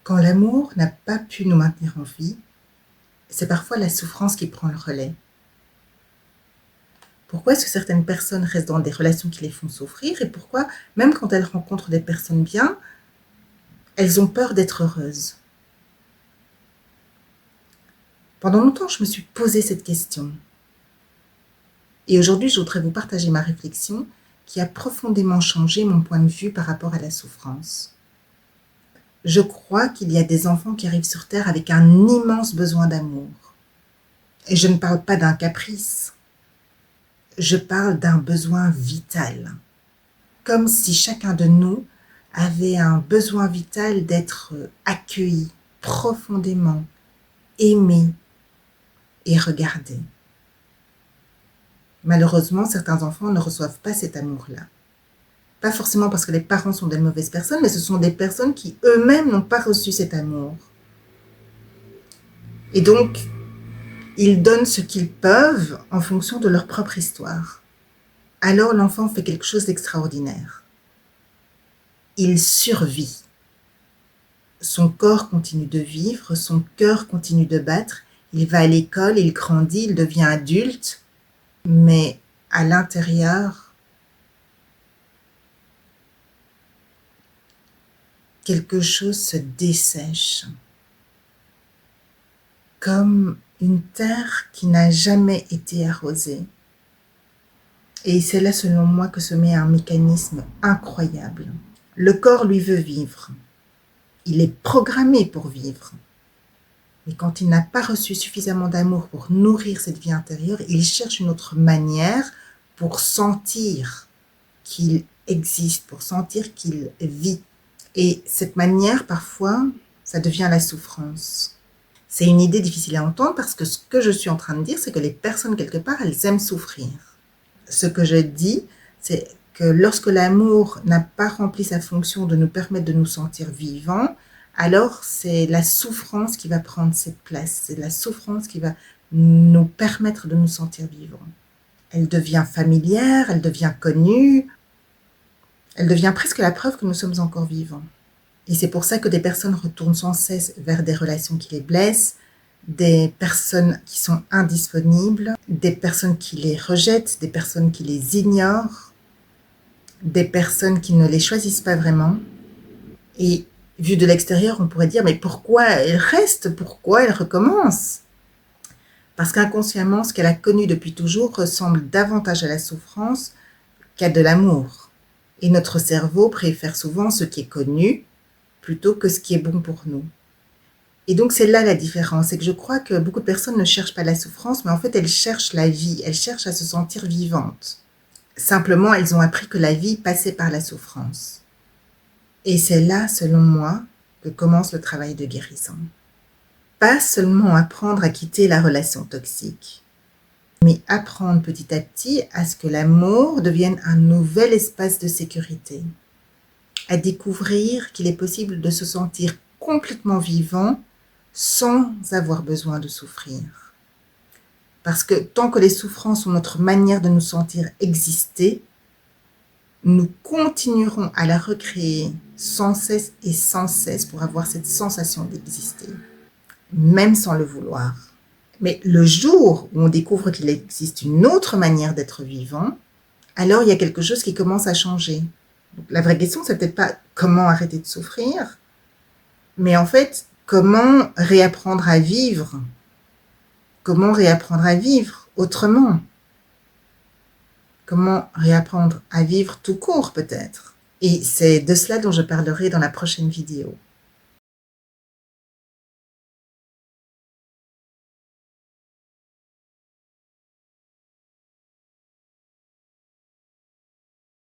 Quand l'amour n'a pas pu nous maintenir en vie, c'est parfois la souffrance qui prend le relais. Pourquoi est-ce que certaines personnes restent dans des relations qui les font souffrir et pourquoi, même quand elles rencontrent des personnes bien, elles ont peur d'être heureuses? Pendant longtemps, je me suis posé cette question. Et aujourd'hui, je voudrais vous partager ma réflexion qui a profondément changé mon point de vue par rapport à la souffrance. Je crois qu'il y a des enfants qui arrivent sur Terre avec un immense besoin d'amour. Et je ne parle pas d'un caprice. Je parle d'un besoin vital. Comme si chacun de nous avait un besoin vital d'être accueilli profondément, aimé et regardé. Malheureusement, certains enfants ne reçoivent pas cet amour-là. Pas forcément parce que les parents sont des mauvaises personnes, mais ce sont des personnes qui eux-mêmes n'ont pas reçu cet amour. Et donc, ils donnent ce qu'ils peuvent en fonction de leur propre histoire. Alors l'enfant fait quelque chose d'extraordinaire. Il survit. Son corps continue de vivre, son cœur continue de battre, il va à l'école, il grandit, il devient adulte, mais à l'intérieur, quelque chose se dessèche, comme une terre qui n'a jamais été arrosée. Et c'est là, selon moi, que se met un mécanisme incroyable. Le corps, lui, veut vivre. Il est programmé pour vivre. Mais quand il n'a pas reçu suffisamment d'amour pour nourrir cette vie intérieure, il cherche une autre manière pour sentir qu'il existe, pour sentir qu'il vit. Et cette manière, parfois, ça devient la souffrance. C'est une idée difficile à entendre parce que ce que je suis en train de dire, c'est que les personnes, quelque part, elles aiment souffrir. Ce que je dis, c'est que lorsque l'amour n'a pas rempli sa fonction de nous permettre de nous sentir vivants, alors c'est la souffrance qui va prendre cette place. C'est la souffrance qui va nous permettre de nous sentir vivants. Elle devient familière, elle devient connue, elle devient presque la preuve que nous sommes encore vivants. Et c'est pour ça que des personnes retournent sans cesse vers des relations qui les blessent, des personnes qui sont indisponibles, des personnes qui les rejettent, des personnes qui les ignorent, des personnes qui ne les choisissent pas vraiment. Et vu de l'extérieur, on pourrait dire, mais pourquoi elle reste? Pourquoi elle recommence? Parce qu'inconsciemment, ce qu'elle a connu depuis toujours ressemble davantage à la souffrance qu'à de l'amour. Et notre cerveau préfère souvent ce qui est connu plutôt que ce qui est bon pour nous. Et donc c'est là la différence, c'est que je crois que beaucoup de personnes ne cherchent pas la souffrance, mais en fait elles cherchent la vie, elles cherchent à se sentir vivantes. Simplement, elles ont appris que la vie passait par la souffrance. Et c'est là, selon moi, que commence le travail de guérison. Pas seulement apprendre à quitter la relation toxique, mais apprendre petit à petit à ce que l'amour devienne un nouvel espace de sécurité, à découvrir qu'il est possible de se sentir complètement vivant sans avoir besoin de souffrir. Parce que tant que les souffrances sont notre manière de nous sentir exister, nous continuerons à la recréer sans cesse et sans cesse pour avoir cette sensation d'exister, même sans le vouloir. Mais le jour où on découvre qu'il existe une autre manière d'être vivant, alors il y a quelque chose qui commence à changer. Donc, la vraie question, c'est peut-être pas comment arrêter de souffrir, mais en fait, comment réapprendre à vivre? Comment réapprendre à vivre autrement? Comment réapprendre à vivre tout court peut-être? Et c'est de cela dont je parlerai dans la prochaine vidéo.